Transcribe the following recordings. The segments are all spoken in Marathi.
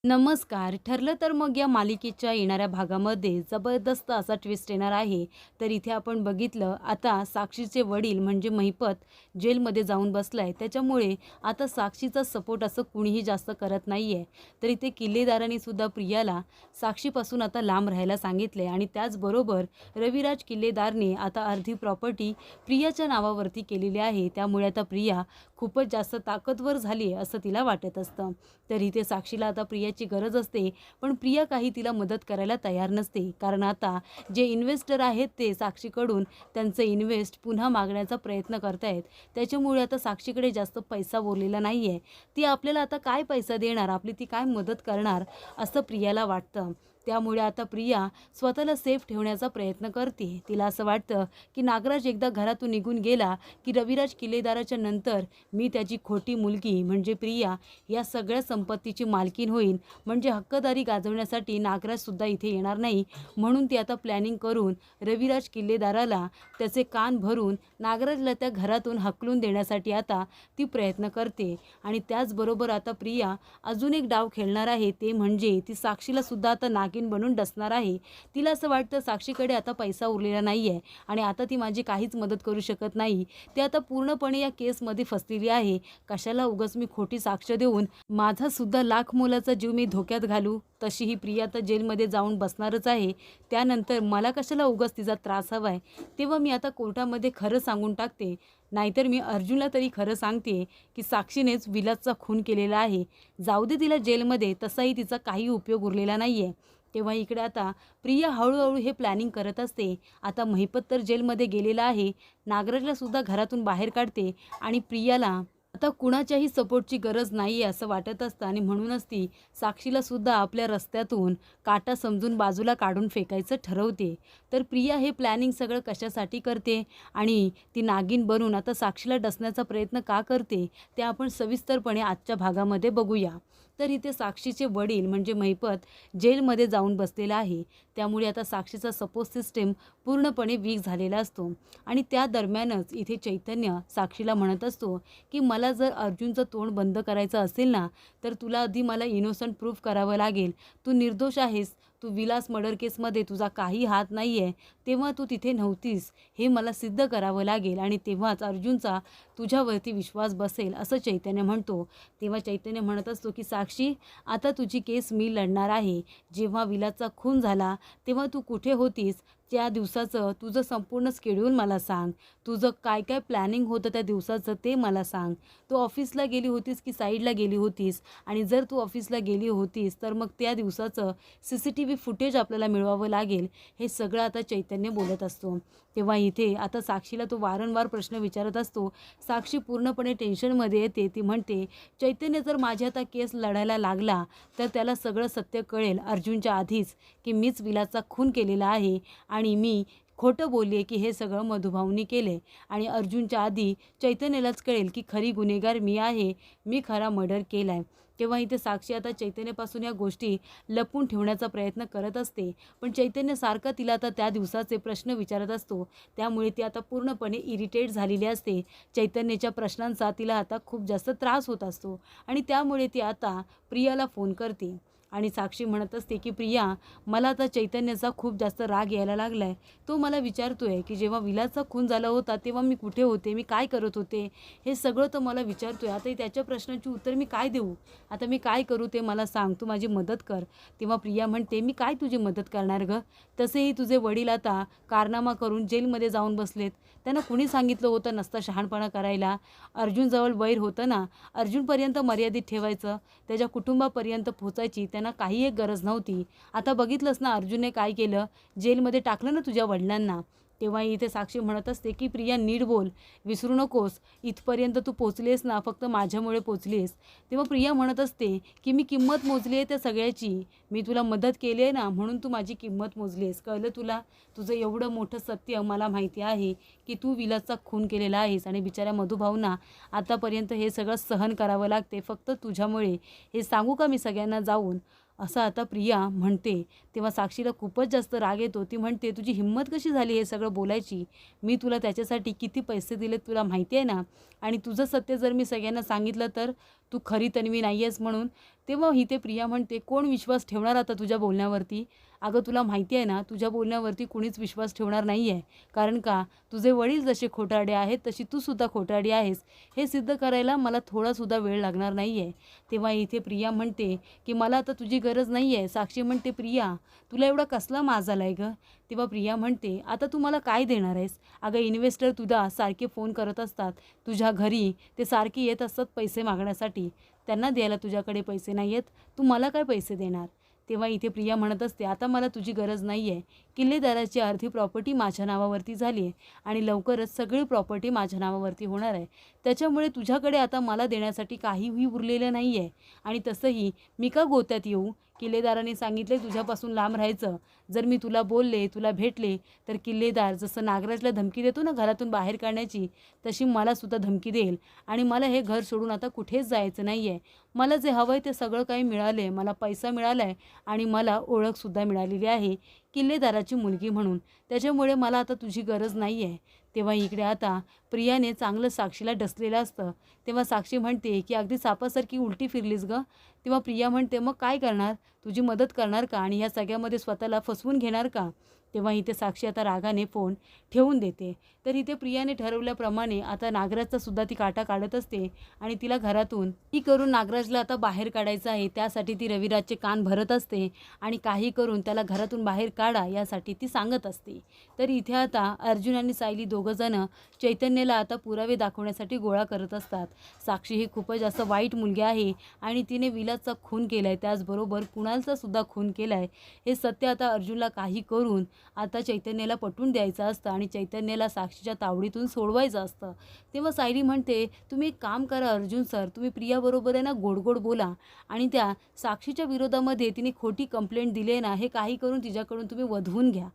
नमस्कार. ठरलं तर मग या मालिकेच्या येणाऱ्या भागामध्ये जबरदस्त असा ट्विस्ट येणार आहे. तर इथे आपण बघितलं आता साक्षीचे वडील म्हणजे महिपत जेलमध्ये जाऊन बसलाय. त्याच्यामुळे आता साक्षीचा सपोर्ट असं कुणीही जास्त करत नाहीये. तर इथे किल्लेदारांनी सुद्धा प्रियाला साक्षीपासून आता लांब राहायला सांगितले आणि त्याचबरोबर रविराज किल्लेदारने आता अर्धी प्रॉपर्टी प्रियाच्या नावावरती केलेली आहे. त्यामुळे आता प्रिया खूपच जास्त ताकदवर झाली आहे असं तिला वाटत असतं. तर इथे साक्षीला आता प्रियाची गरज असते, पण प्रिया काही तिला मदत करायला तयार नसते. कारण आता जे इन्व्हेस्टर आहेत ते साक्षीकडून त्यांचं इन्व्हेस्ट पुन्हा मागण्याचा प्रयत्न करतायत. त्याच्यामुळे आता साक्षीकडे जास्त पैसा उरलेला नाही आहे. ती आपल्याला आता काय पैसा देणार, आपली ती काय मदत करणार असं प्रियाला वाटतं. त्यामुळे आता प्रिया स्वतःला सेफ ठेवण्याचा प्रयत्न करते. तिला असं वाटतं की नागराज एकदा घरातून निघून गेला की रविराज किल्लेदाराच्या नंतर मी त्याची खोटी मुलगी म्हणजे प्रिया या सगळ्या संपत्तीची मालकीण होईन. म्हणजे हक्कदारी गाजवण्यासाठी नागराजसुद्धा इथे येणार नाही. म्हणून ती आता प्लॅनिंग करून रविराज किल्लेदाराला त्याचे कान भरून नागराजला त्या घरातून हकलून देण्यासाठी आता ती प्रयत्न करते. आणि त्याचबरोबर आता प्रिया अजून एक डाव खेळणार आहे. ते म्हणजे ती साक्षीला सुद्धा आता नागिन बनून डसणार आहे. तिला असं वाटतं साक्षीकडे आता पैसा उरलेला नाही आहे आणि आता ती माझी काहीच मदत करू शकत नाही. ती आता पूर्णपणे या केसमध्ये फसलेली आहे. कशाला उगाच मी खोटी साक्ष देऊन माझा सुद्धा लाख मोलाचा जीव मी धोक्यात घालू. तशी ही प्रिया तर जेलमध्ये जाऊन बसणारच आहे. त्यानंतर मला कशाला उगाच तिचा त्रास हवा आहे. तेव्हा मी आता कोर्टामध्ये खरं सांगून टाकते. नाहीतर मी अर्जुनला तरी खरं सांगते की साक्षीनेच विलासचा खून केलेला आहे. जाऊ दे तिला जेलमध्ये, तसाही तिचा काही उपयोग उरलेला नाही आहे. तेव्हा इकडे आता प्रिया हळूहळू हे प्लॅनिंग करत असते. आता महिपत तर जेलमध्ये गेलेला आहे. नागराजला सुद्धा घरातून बाहेर काढते आणि प्रियाला आता कुणाच्याही सपोर्टची गरज नाही आहे असं वाटत असतं आणि म्हणूनच ती साक्षीला सुद्धा आपल्या रस्त्यातून काटा समजून बाजूला काढून फेकायचं ठरवते. तर प्रिया हे प्लॅनिंग सगळं कशासाठी करते आणि ती नागिन बनून आता साक्षीला डसण्याचा प्रयत्न का करते ते आपण सविस्तरपणे आजच्या भागामध्ये बघूया. तर इथे साक्षीचे वडील म्हणजे महिपत जेलमध्ये जाऊन बसलेला आहे. त्यामुळे आता साक्षीचा सपोर्ट सिस्टम पूर्णपणे वीक झालेला असतो आणि त्या दरम्यानच इथे चैतन्य साक्षीला म्हणत असतो की मला जर अर्जुनचं तोंड बंद करायचं असेल ना, तर तुला आधी मला इनोसंट प्रूफ करावं लागेल. तू निर्दोष आहेस. तू विलास मर्डर केसमध्ये तुझा काही हात नाही आहे. तेव्हा तू तिथे नव्हतीस हे मला सिद्ध करावं लागेल आणि तेव्हाच अर्जुनचा तुझ्यावरती विश्वास बसेल असं चैतन्य म्हणतो. तेव्हा चैतन्य म्हणत असतो की साक्षी, आता तुझी केस मी लढणार आहे. जेव्हा विलासचा खून झाला तेव्हा तू कुठे होतीस? त्या दिवसाचं तुझं संपूर्ण स्केड्यूल मला सांग. तुझं काय काय प्लॅनिंग होतं त्या दिवसाचं ते मला सांग. तू ऑफिसला गेली होतीस की साईडला गेली होतीस? आणि जर तू ऑफिसला गेली होतीस तर मग त्या दिवसाचं CCTV फुटेज आपल्याला मिळवावं लागेल. हे सगळं आता चैतन्य बोलत असतो. तेव्हा इथे आता साक्षीला तो वारंवार प्रश्न विचारत असतो. साक्षी पूर्णपणे टेन्शनमध्ये येते. ती म्हणते चैतन्य जर माझी आता केस लढायला लागला तर त्याला सगळं सत्य कळेल अर्जुनच्या आधीच की मीच विलासचा खून केलेला आहे आणि मी खोटं बोलली आहे की हे सगळं मधुभाऊनी केले आणि अर्जुनच्या आधी चैतन्यालाच कळेल की खरी गुन्हेगार मी आहे. मी खरा मर्डर केला आहे. तेव्हा इथे साक्षी आता चैतन्यापासून या गोष्टी लपवून ठेवण्याचा प्रयत्न करत असते. पण चैतन्य सारखा तिला आता त्या दिवसाचे प्रश्न विचारत असतो. त्यामुळे ती आता पूर्णपणे इरिटेट झालेली असते. चैतन्याच्या प्रश्नांचा तिला आता खूप जास्त त्रास होत असतो आणि त्यामुळे ती आता प्रियाला फोन करते आणि साक्षी म्हणत असते की प्रिया, मला आता चैतन्याचा खूप जास्त राग यायला लागला आहे. तो मला विचारतोय की जेव्हा विलासचा खून झाला होता तेव्हा मी कुठे होते, मी काय करत होते, हे सगळं तो मला विचारतोय. आता त्याच्या प्रश्नांची उत्तर मी काय देऊ? आता मी काय करू ते मला सांग, तू माझी मदत कर. तेव्हा प्रिया म्हणते मी काय तुझी मदत करणार गं? तसेही तुझे वडील आता कारनामा करून जेलमध्ये जाऊन बसलेत. त्यांना कुणी सांगितलं होतं नसता शहाणपणा करायला? अर्जुनजवळ वैर होतं ना, अर्जुनपर्यंत मर्यादित ठेवायचं, त्याच्या कुटुंबापर्यंत पोचायची त्यांना काही एक गरज नव्हती. आता बघितलंस ना अर्जुनने काय केलं? जेलमध्ये टाकलं ना तुझ्या वडिलांना. तेव्हा इथे साक्षी म्हणत असते की प्रिया नीट बोल, विसरू नकोस, इथपर्यंत तू पोचलीस ना फक्त माझ्यामुळे पोचलीस. तेव्हा प्रिया म्हणत असते की मी किंमत मोजली आहे त्या सगळ्याची. मी तुला मदत केली आहे ना म्हणून तू माझी किंमत मोजलीस. कळलं तुला? तुझं एवढं मोठं सत्य मला माहिती आहे की तू विलासचा खून केलेला आहेस आणि बिचाऱ्या मधुभाऊंना आतापर्यंत हे सगळं सहन करावं लागते फक्त तुझ्यामुळे. हे सांगू का मी सगळ्यांना जाऊन? असं आता प्रिया म्हणते. तेव्हा साक्षीला खूपच जास्त राग येतो. ती म्हणते, तुझी हिंमत कशी झाली हे सगळं बोलायची? मी तुला त्याच्यासाठी किती पैसे दिलेत तुला माहिती आहे ना? आणि तुझं सत्य जर मी सगळ्यांना सांगितलं तर तू खरी तन्वी नाही आहेस म्हणून. तेव्हा इथे प्रिया म्हणते, कोण विश्वास ठेवणार आता तुझ्या बोलण्यावरती? अगं तुला माहिती आहे ना, तुझ्या बोलण्यावरती कुणीच विश्वास ठेवणार नाही आहे. कारण का, तुझे वडील जसे खोटारडे आहेत तशी तू सुद्धा खोटारडी आहेस. हे सिद्ध करायला मला थोडासुद्धा वेळ लागणार नाही आहे. तेव्हा इथे प्रिया म्हणते की मला आता तुझी गरज नाही आहे. साक्षी म्हणते, प्रिया तुला एवढा कसला माज आला आहे गं? तेव्हा प्रिया म्हणते, आता तू मला काय देणार आहेस? अगं इन्व्हेस्टर तुझा सारखे फोन करत असतात तुझ्या घरी. ते सारखे येत असतात पैसे मागण्यासाठी. त्यांना द्यायला तुझ्याकडे पैसे नाही आहेत. तू मला काय पैसे देणार? तेव्हा इथे प्रिया म्हणत असते, आता मला तुझी गरज नाही आहे. किल्लेदाराची अर्धी प्रॉपर्टी माझ्या नावावरती झाली आहे आणि लवकरच सगळी प्रॉपर्टी माझ्या नावावरती होणार आहे. त्याच्यामुळे तुझ्याकडे आता मला देण्यासाठी काहीही उरलेलं नाही आहे. आणि तसंही मी का गोत्यात येऊ? किल्लेदाराने सांगितले तुझ्यापासून लांब राहायचं. जर मी तुला बोलले, तुला भेटले, तर किल्लेदार जसं नागराजला धमकी देतो ना घरातून बाहेर काढण्याची, तशी मलासुद्धा धमकी देईल. आणि मला हे घर सोडून आता कुठेच जायचं नाही आहे. मला जे हवं आहे ते सगळं काही मिळालं आहे. मला पैसा मिळाला आहे आणि मला ओळखसुद्धा मिळालेली आहे किल्लेदाराची मुलगी म्हणून. त्याच्यामुळे मला आता तुझी गरज नाही आहे. तेव्हा इकडे आता प्रियाने चांगलं साक्षीला डसलेलं असतं. तेव्हा साक्षी म्हणते की अगदी सापासारखी उलटी फिरलीस गं. तेव्हा प्रिया म्हणते, मग काय करणार? तुझी मदत करणार का आणि ह्या सगळ्यामध्ये स्वतःला फसवून घेणार का? तेव्हा इथे साक्षी आता रागाने फोन ठेवून देते. तर इथे प्रियाने ठरवल्याप्रमाणे आता नागराजचा सुद्धा ती काटा काढत असते आणि तिला घरातून ही करून नागराजला आता बाहेर काढायचं आहे. त्यासाठी ती रविराजचे कान भरत असते आणि काही करून त्याला घरातून बाहेर काढा यासाठी ती सांगत असते. तर इथे आता अर्जुन आणि सायली दोघंजणं चैतन्यला आता पुरावे दाखवण्यासाठी गोळा करत असतात. साक्षी ही खूपच जास्त वाईट मुलगी आहे आणि तिने विलासचा खून केला आहे, त्याचबरोबर कुणालचा सुद्धा खून केला आहे. हे सत्य आता अर्जुनला काही करून आता चैतन्याला पटवून द्यायचं असतं आणि चैतन्याला साक्षीच्या तावडीतून सोडवायचं असतं. तेव्हा सायली म्हणते, तुम्ही एक काम करा अर्जुन सर, तुम्ही प्रियाबरोबर आहे ना गोड गोड बोला आणि त्या साक्षीच्या विरोधामध्ये तिने खोटी कंप्लेंट दिली आहे ना, हे काही करून तिच्याकडून तुम्ही वधवून घ्या.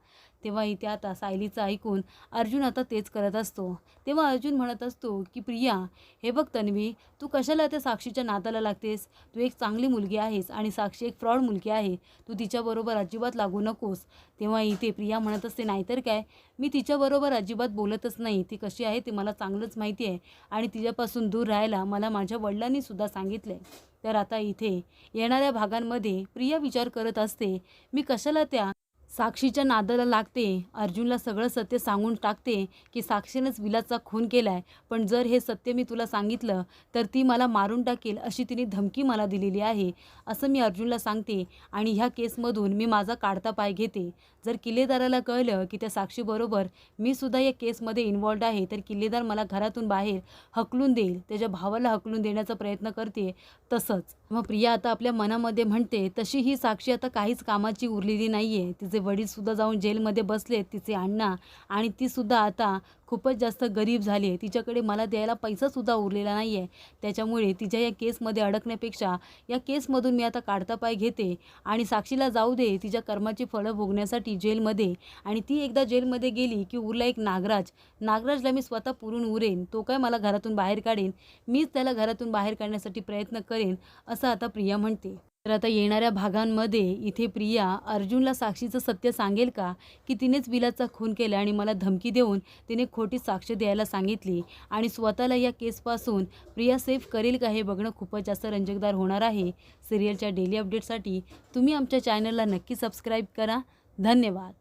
तेव्हा इथे आता सायलीचं ऐकून अर्जुन आता तेच करत असतो. तेव्हा अर्जुन म्हणत असतो की प्रिया, हे बघ तन्वी, तू कशाला त्या साक्षीच्या नादाला लागतेस? तू एक चांगली मुलगी आहेस आणि साक्षी एक फ्रॉड मुलगी आहे. तू तिच्याबरोबर अजिबात लागू नकोस. तेव्हा इथे प्रिया म्हणत असते, नाहीतर काय, मी तिच्याबरोबर अजिबात बोलतच नाही. ती कशी आहे ते मला चांगलंच माहिती आहे आणि तिच्यापासून दूर राहायला मला माझ्या वडिलांनी सुद्धा सांगितलं. तर आता इथे येणाऱ्या भागांमध्ये प्रिया विचार करत असते, मी कशाला त्या साक्षीच्या नादाला लागते? अर्जुनला सगळं सत्य सांगून टाकते की साक्षीनेच विलासचा खून केला आहे. पण जर हे सत्य मी तुला सांगितलं तर ती मला मारून टाकेल अशी तिने धमकी मला दिलेली आहे, असं मी अर्जुनला सांगते आणि ह्या केसमधून मी माझा काढता पाय घेते. जर किल्लेदाराला कळलं की त्या साक्षीबरोबर मी सुद्धा या केसमध्ये इन्वॉल्ड आहे तर किल्लेदार मला घरातून बाहेर हकलून देईल. त्याच्या भावाला हकलून देण्याचा प्रयत्न करते. तसंच मग प्रिया आता आपल्या मनामध्ये म्हणते, तशी ही साक्षी आता काहीच कामाची उरलेली नाही आहे. तिचे वडीलसुद्धा जाऊन जेलमध्ये बसलेत, तिचे अण्णा, आणि तीसुद्धा आता खूपच जास्त गरीब झाली आहे. तिच्याकडे मला द्यायला पैसासुद्धा उरलेला नाही आहे. त्याच्यामुळे तिच्या या केसमध्ये अडकण्यापेक्षा या केसमधून मी आता काढता पाय घेते आणि साक्षीला जाऊ दे तिच्या कर्माची फळं भोगण्यासाठी जेलमध्ये. आणि ती एकदा जेलमध्ये गेली की उरला एक नागराज. नागराजला मी स्वतः पुरून उरेन. तो काय मला घरातून बाहेर काढेन? मीच त्याला घरातून बाहेर काढण्यासाठी प्रयत्न करेन, असं आता प्रिया म्हणते. तर आता येणाऱ्या भागांमध्ये इथे प्रिया अर्जुनला साक्षीचं सत्य सांगेल का की तिनेच विलासचा खून केला आणि मला धमकी देऊन तिने खोटी साक्ष द्यायला सांगितली आणि स्वतःला या केसपासून प्रिया सेफ करेल का, हे बघणं खूपच जास्त रंजकदार होणार आहे. सिरियलच्या डेली अपडेटसाठी तुम्ही आमच्या चॅनलला नक्की सबस्क्राईब करा. धन्यवाद.